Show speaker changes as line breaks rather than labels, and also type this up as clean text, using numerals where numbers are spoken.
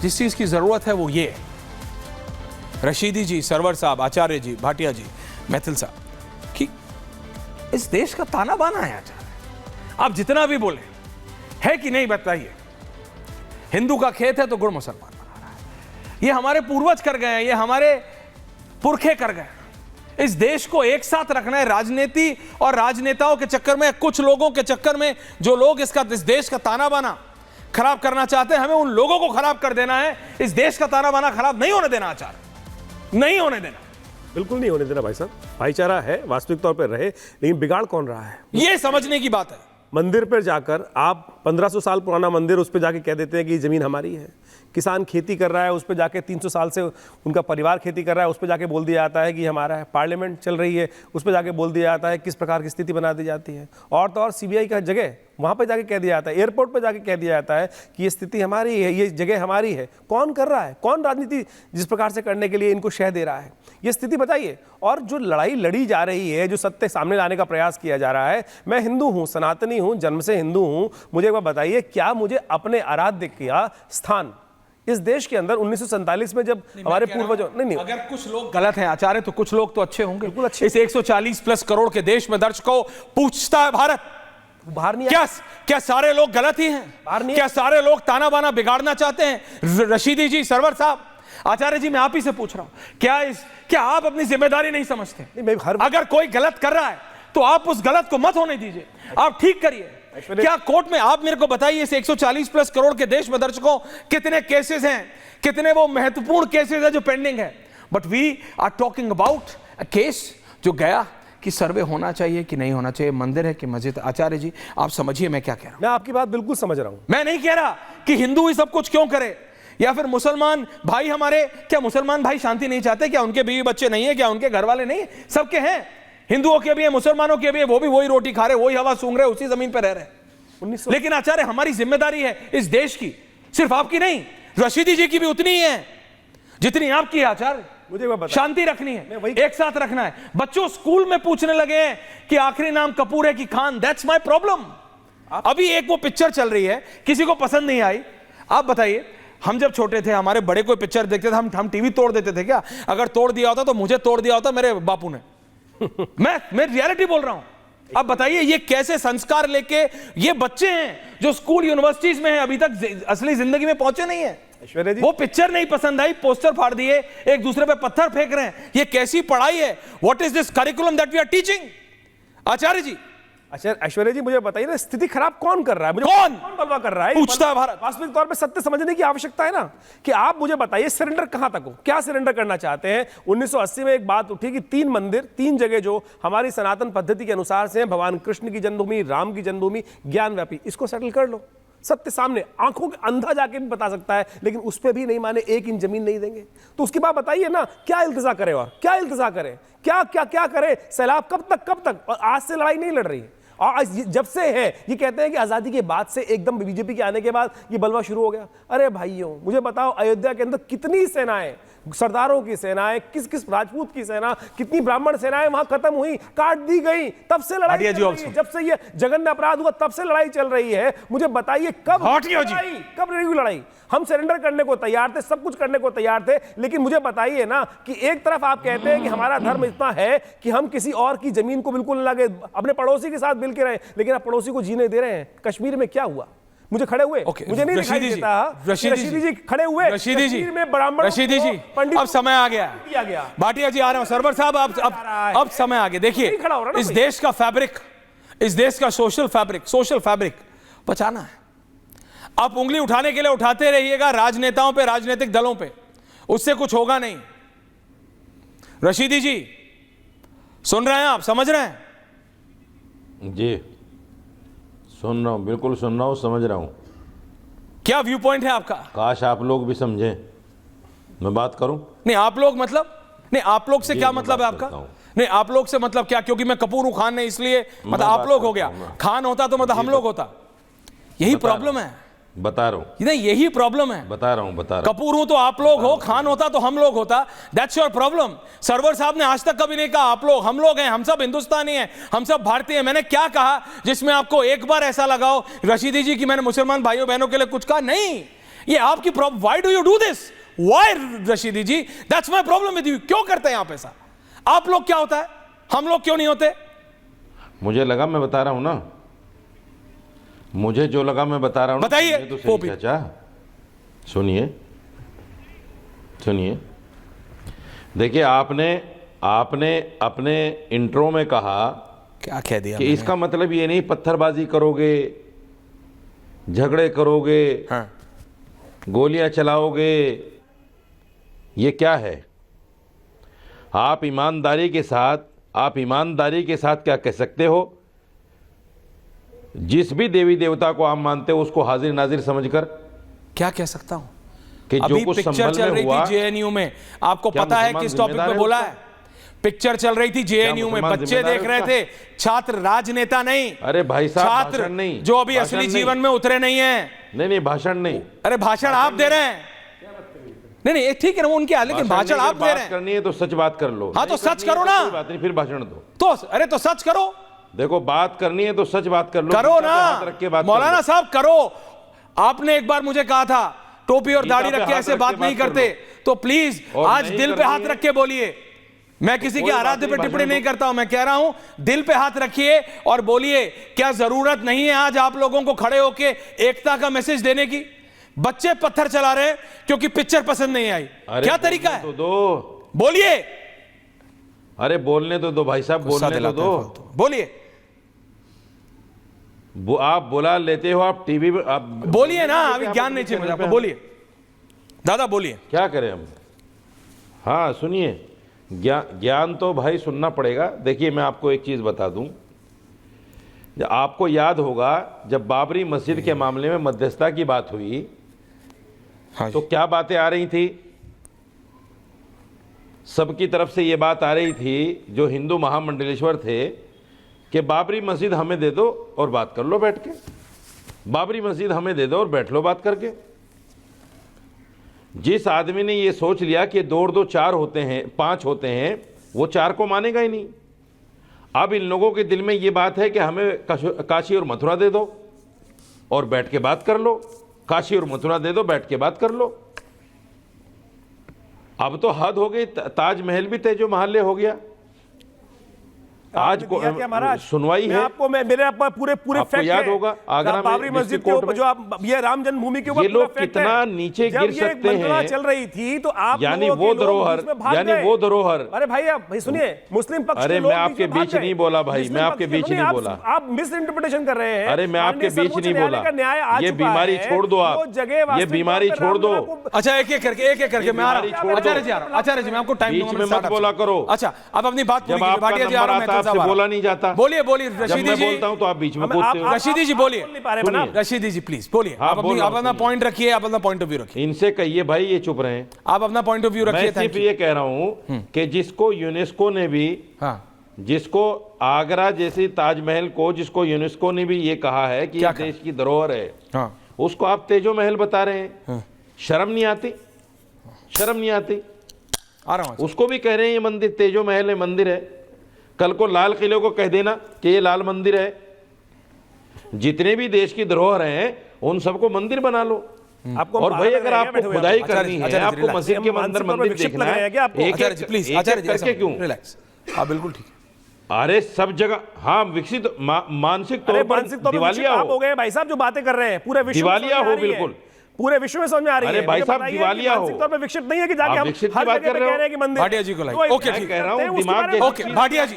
जिस चीज की जरूरत है वो ये है, रशीदी जी, सरवर साहब, आचार्य जी, भाटिया जी, मैथिल साहब, कि इस देश का ताना बाना है आचार्य। आप जितना भी बोले है कि नहीं बताइए, हिंदू का खेत है तो गुड़ मुसलमान बना रहा है। ये हमारे पूर्वज कर गए हैं, ये हमारे पुरखे कर गए। इस देश को एक साथ रखना है। राजनीति और राजनेताओं के चक्कर में, कुछ लोगों के चक्कर में, जो लोग इस देश का ताना बाना खराब करना चाहते हैं, हमें उन लोगों को खराब कर देना है। इस देश का ताना बाना खराब नहीं होने देना आचार्य, नहीं होने देना,
बिल्कुल नहीं होने देना भाई साहब। भाईचारा है, वास्तविक तौर पर रहे, लेकिन बिगाड़ कौन रहा है,
ये समझने की बात है।
मंदिर पर जाकर आप 1500 साल पुराना मंदिर, उस पर जाके कह देते हैं कि जमीन हमारी है। किसान खेती कर रहा है, उस पर जाके 300 साल से उनका परिवार खेती कर रहा है, उस पर जाके बोल दिया जाता है कि हमारा है। पार्लियामेंट चल रही है, उस पर जाके बोल दिया जाता है किस प्रकार की स्थिति बना दी जाती है। और तो और सीबीआई का जगह, वहाँ पर जाके कह दिया जाता है, एयरपोर्ट पर जाके कह दिया जाता है कि ये स्थिति हमारी है, ये जगह हमारी है। कौन कर रहा है, कौन राजनीति जिस प्रकार से करने के लिए इनको शह दे रहा है, ये स्थिति बताइए। और जो लड़ाई लड़ी जा रही है, जो सत्य सामने लाने का प्रयास किया जा रहा है, मैं हिंदू हूँ, सनातनी हूँ, जन्म से हिंदू हूँ, मुझे एक बार बताइए, क्या मुझे अपने आराध्य का स्थान इस देश के अंदर 1947 में जब हमारे पूर्वजों नहीं,
अगर कुछ लोग गलत हैं आचार्य तो कुछ लोग तो अच्छे होंगे।
बिल्कुल अच्छे।
इस 140 प्लस करोड़ के देश में दर्ज को पूछता है भारत,
बाहर नहीं
क्या सारे लोग गलत ही हैं?
बाहर नहीं,
क्या सारे लोग ताना बाना बिगाड़ना चाहते हैं? रशीदी जी, सरवर साहब, आचार्य जी, मैं आप ही से पूछ रहा हूं, क्या आप अपनी जिम्मेदारी नहीं समझते? अगर कोई गलत कर रहा है तो आप उस गलत को मत होने दीजिए, आप ठीक करिए। क्या कोर्ट में, आप मेरे को बताइए, इस 140 प्लस करोड़ के देश में दर्शकों कितने केसेस हैं, कितने वो महत्वपूर्ण केसेस हैं जो पेंडिंग है? But we are talking about a case जो गया कि सर्वे होना चाहिए कि नहीं होना चाहिए, मंदिर है कि मस्जिद। आचार्य जी, आप समझिए मैं क्या कह रहा हूं।
मैं आपकी बात बिल्कुल समझ रहा हूं।
मैं नहीं कह रहा कि हिंदू ही सब कुछ क्यों करे, या फिर मुसलमान भाई हमारे, क्या मुसलमान भाई शांति नहीं चाहते? क्या उनके बीवी बच्चे नहीं है? क्या उनके घर वाले नहीं है? सबके हैं, हिंदुओं के भी है, मुसलमानों के भी है, वो भी वही रोटी खा रहे, वही हवा सूंघ रहे, उसी जमीन पर रह रहे। लेकिन आचार्य, हमारी जिम्मेदारी है इस देश की, सिर्फ आपकी नहीं, रशीदी जी की भी उतनी ही है जितनी आपकी है आचार्य।
मुझे
शांति रखनी है, एक साथ रखना है। बच्चों स्कूल में पूछने लगे हैं कि आखिरी नाम कपूर है कि खान। That's my problem. अभी एक वो पिक्चर चल रही है, किसी को पसंद नहीं आई। आप बताइए, हम जब छोटे थे, हमारे बड़े कोई पिक्चर देखते थे, हम टीवी तोड़ देते थे क्या? अगर तोड़ दिया होता तो मुझे तोड़ दिया होता मेरे बापू ने। मैं रियलिटी बोल रहा हूं। अब बताइए, ये कैसे संस्कार लेके ये बच्चे हैं जो स्कूल यूनिवर्सिटीज में हैं, अभी तक असली जिंदगी में पहुंचे नहीं है।
ऐश्वर्या जी,
वो पिक्चर नहीं पसंद आई, पोस्टर फाड़ दिए, एक दूसरे पे पत्थर फेंक रहे हैं। ये कैसी पढ़ाई है? What is this curriculum that we are teaching? Acharya ji,
अच्छा ऐश्वर्या जी, मुझे बताइए ना, स्थिति खराब कौन कर रहा है?
कौन
बलवा कर रहा है?
पूछता है भारत।
वास्तविक तौर पे सत्य समझने की आवश्यकता है ना, कि आप मुझे बताइए सरेंडर कहां तक हो, क्या सरेंडर करना चाहते हैं? 1980 में एक बात उठी कि 3 मंदिर, 3 जगह जो हमारी सनातन पद्धति के अनुसार से भगवान कृष्ण की जन्मभूमि, राम की जन्मभूमि, ज्ञानव्यापी, इसको सेटल कर लो। सत्य सामने, आंखों के अंधा जाके भी बता सकता है, लेकिन उस पर भी नहीं माने, 1 इंच जमीन नहीं देंगे। तो उसके बाद बताइए ना, क्या इल्तिजा करे, और क्या इल्तिजा करे, क्या क्या क्या करे? सैलाब कब तक? और आज से लड़ाई नहीं लड़ रही, और जब से है, ये कहते हैं कि आजादी के बाद से एकदम बीजेपी के आने के बाद ये बलवा शुरू हो गया। अरे भाइयों, मुझे बताओ, अयोध्या के अंदर कितनी सेनाएं, सरदारों की सेनाएं, किस किस राजपूत की सेना, कितनी ब्राह्मण सेनाएं वहां खत्म हुई, काट दी गई। तब से लड़ाई चल रही है, जब से ये जघन्य अपराध हुआ तब से लड़ाई चल रही है। मुझे बताइए कब रहेगी लड़ाई? हम सरेंडर करने को तैयार थे, सब कुछ करने को तैयार थे, लेकिन मुझे बताइए ना कि एक तरफ आप कहते हैं कि हमारा धर्म इतना है कि हम किसी और की जमीन को बिल्कुल न लगे, अपने पड़ोसी के साथ मिल के रहे, लेकिन आप पड़ोसी को जीने दे रहे हैं। कश्मीर में क्या हुआ? मुझे खड़े हुए, मुझे नहीं दिखाई देता। रशीदी जी खड़े हुए,
रशीदी जी
में ब्राह्मण,
रशीदी जी, अब समय आ गया। भाटिया जी आ रहे हो, सरवर साहब अब समय आ गया। देखिए, इस देश का फैब्रिक, इस देश का सोशल फैब्रिक बचाना है। आप उंगली उठाने के लिए उठाते रहिएगा राजनेताओं पे, राजनीतिक दलों पे, उससे कुछ होगा नहीं। रशीदी जी सुन रहे हैं आप, समझ रहे हैं?
जी सुन रहा हूं, बिल्कुल सुन रहा हूं, समझ रहा हूं।
क्या व्यू पॉइंट है आपका?
काश आप लोग भी समझें। मैं बात करूं?
नहीं, आप लोग मतलब नहीं, आप लोग से क्या मतलब है आपका? नहीं, आप लोग से मतलब क्या? क्योंकि मैं कपूर हूं, खान नहीं, इसलिए मतलब आप लोग हो गया। खान होता तो मतलब हम लोग होता। यही प्रॉब्लम है,
बता रहा हूं।
नहीं, यही प्रॉब्लम है।
बता रहा हूं।
कपूर हूं तो आप लोग हो, खान होता तो हम लोग होता। That's your problem. सरवर साहब ने आज तक कभी नहीं कहा आप लोग, हम लोग हैं, हम सब हिंदुस्तानी हैं, हम सब भारतीय हैं। मैंने क्या कहा जिसमें आपको एक बार ऐसा लगाओ रशीदी जी कि मैंने मुसलमान भाइयों बहनों के लिए कुछ कहा? नहीं, ये आपकी problem. Why do you do this? Why Rashidi ji? That's my problem with you. क्यों करते हैं आप ऐसा? आप लोग क्या होता है, हम लोग क्यों नहीं होते?
मुझे लगा, मैं बता रहा हूं ना, मुझे जो लगा मैं बता रहा हूं.
बताइए.
तो सही चाचा, सुनिए सुनिए. देखिए, आपने अपने इंट्रो में कहा
क्या कह दिया
कि
मैंने?
इसका मतलब ये नहीं पत्थरबाजी करोगे, झगड़े करोगे,
हाँ.
गोलियां चलाओगे. ये क्या है? आप ईमानदारी के साथ क्या कह सकते हो? जिस भी देवी देवता को आप मानते हो उसको हाजिर नाजिर समझकर
क्या कह सकता हूं?
कि जो
अभी
कुछ
पिक्चर
संभल
चल
में
रही
हुआ.
थी जेएनयू में, आपको
क्या
पता है
मुसलमान
किस टॉपिक
जिम्मेदार
पे
है
बोला
उसका?
है? पिक्चर चल रही थी जेएनयू में,
मुसलमान
बच्चे
जिम्मेदार
देख
है
रहे
उसका?
थे, छात्र, राजनेता नहीं.
अरे भाई साहब,
छात्र
भाषण नहीं,
जो अभी
भाषण
असली
नहीं.
जीवन में उतरे नहीं है.
नहीं, भाषण नहीं.
अरे भाषण आप दे रहे हैं. नहीं, ठीक है ना, वो उनके लेकिन भाषण
नहीं,
आप
अगर
दे रहे
बात
हैं.
करनी है तो सच बात कर लो.
हाँ, तो
नहीं
सच
करनी है
करो
तो
ना.
कोई बात नहीं, फिर भाषण दो.
तो सच करो.
देखो, बात करनी है तो सच बात कर लो.
करो
गीता पे
ना
हाथ रख के बात कर
मौलाना
लो.
साहब, करो. आपने एक बार मुझे कहा था टोपी और
गीता
दाढ़ी
पे
रख के
हाथ
ऐसे
रख के
बात नहीं
बात कर
करते.
लो.
तो प्लीज
और
आज
नहीं
दिल पे
करनी
हाथ
है.
रख के बोलिए. मैं किसी के
कोई बात
आराध्य
नहीं,
पे
भाषण
टिप्पणी नहीं
दो.
करता हूं. मैं कह रहा हूं दिल पे हाथ रखिए और बोलिए, क्या जरूरत नहीं है आज आप लोगों को खड़े होके एकता का मैसेज देने की? बच्चे पत्थर चला रहे हैं क्योंकि पिक्चर पसंद नहीं आई.
अरे
क्या तरीका
बोलने
है?
तो दो.
बोलिए.
अरे बोलने तो दो भाई साहब,
गुस्सा
बोलने तो
दिलाते हैं
दो.
फालतू. बोलिए.
आप बुला लेते हो, आप टीवी पे आप
बोलिए ना, अभी ज्ञान नहीं चाहिए मुझे आपको. बोलिए दादा, बोलिए.
क्या करें हम? हाँ सुनिए, ज्ञान तो भाई सुनना पड़ेगा. देखिए, मैं आपको एक चीज़ बता दूं. आपको याद होगा जब बाबरी मस्जिद के मामले में मध्यस्थता की बात हुई,
हाँ
तो क्या बातें आ रही थी? सबकी तरफ से ये बात आ रही थी, जो हिंदू महामंडलेश्वर थे, कि बाबरी मस्जिद हमें दे दो और बात कर लो बैठ के. बाबरी मस्जिद हमें दे दो और बैठ लो बात करके. जिस आदमी ने ये सोच लिया कि 2 और 2 4 होते हैं, 5 होते हैं, वो 4 को मानेगा ही नहीं. अब इन लोगों के दिल में ये बात है कि हमें काशी और मथुरा दे दो और बैठ के बात कर लो. काशी और मथुरा दे दो, बैठ के बात कर लो. अब तो हद हो गई. ताजमहल भी तेजो महल हो गया. आज को सुनवाई है.
आपको मेरे पूरे
आपको
फैक्ट
याद होगा आगरा में
बाबरी मस्जिद के ऊपर जो आप ये राम जन्मभूमि के ऊपर
ये लोग कितना नीचे गिर सकते हैं.
चल रही थी तो आप
यानी वो धरोहर,
अरे भाई आप भाई सुनिए, मुस्लिम पक्ष
अरे
के लोग
मैं आपके बीच नहीं बोला भाई, मैं आपके बीच नहीं बोला.
आप मिस इंटरप्रिटेशन कर रहे हैं.
अरे मैं आपके बीच नहीं बोला. ये बीमारी छोड़ दो आप, ये बीमारी छोड़ दो.
अच्छा, एक एक करके मैं आ रहा हूं. आचार्य जी मैं आपको टाइम
बीच में मत बोला करो.
अच्छा, अब अपनी बात
जब आपका नंबर आता है आपसे बोला नहीं जाता.
बोलिए
जब
रशीदी
मैं
जी.
बोलता हूं तो आप बीच में कूदते हो.
रशीदी जी बोलिए.
सुनिए.
रशीदी जी प्लीज बोलिए.
हाँ,
आप
बोल रहा
अपना
हूं,
पॉइंट रखिए, आप अपना पॉइंट ऑफ व्यू रखिए.
इनसे कहिए भाई ये चुप रहे.
आप अपना पॉइंट ऑफ व्यू रखिए.
मैं सिर्फ ये कह रहा हूं कि जिसको यूनेस्को ने भी, जिसको आगरा जैसी ताजमहल को, जिसको यूनेस्को ने भी ये कहा है कि ये देश की धरोहर है, उसको आप तेजो महल बता रहे हैं. शर्म नहीं आती? शर्म नहीं आती?
आ रहा हूं.
उसको भी कह रहे हैं ये मंदिर तेजो महल है, मंदिर है. कल को लाल किले को कह देना कि ये लाल मंदिर है. जितने भी देश की धरोहर हैं उन सबको मंदिर बना लो.
आपको
और भाई अगर आपको खुदाई करनी है, आपको मस्जिद के अंदर मंदिर देखना है, एक
प्लीज
करके क्यों?
रिलैक्स. हाँ बिल्कुल ठीक है.
अरे सब जगह हाँ विकसित मानसिक तौर पर दिवालिया
हो गए भाई साहब. जो बातें कर रहे हैं पूरे विश्व
दिवालिया हो, बिल्कुल
पूरे विश्व में समझ में आ रही है.
अरे भाई साहब दिवालिया हो.
मानसिक तौर पे विकसित नहीं है कि जाके हम
विकसित की
हर
बात
जगह
कर
पे
रहे
कह
हो.
रहे हैं कि मंदिर.
भाटिया जी को लाइए. ओके ठीक
कह रहा हूं
उसके
दिमाग
बारे में
ओके भाटिया जी.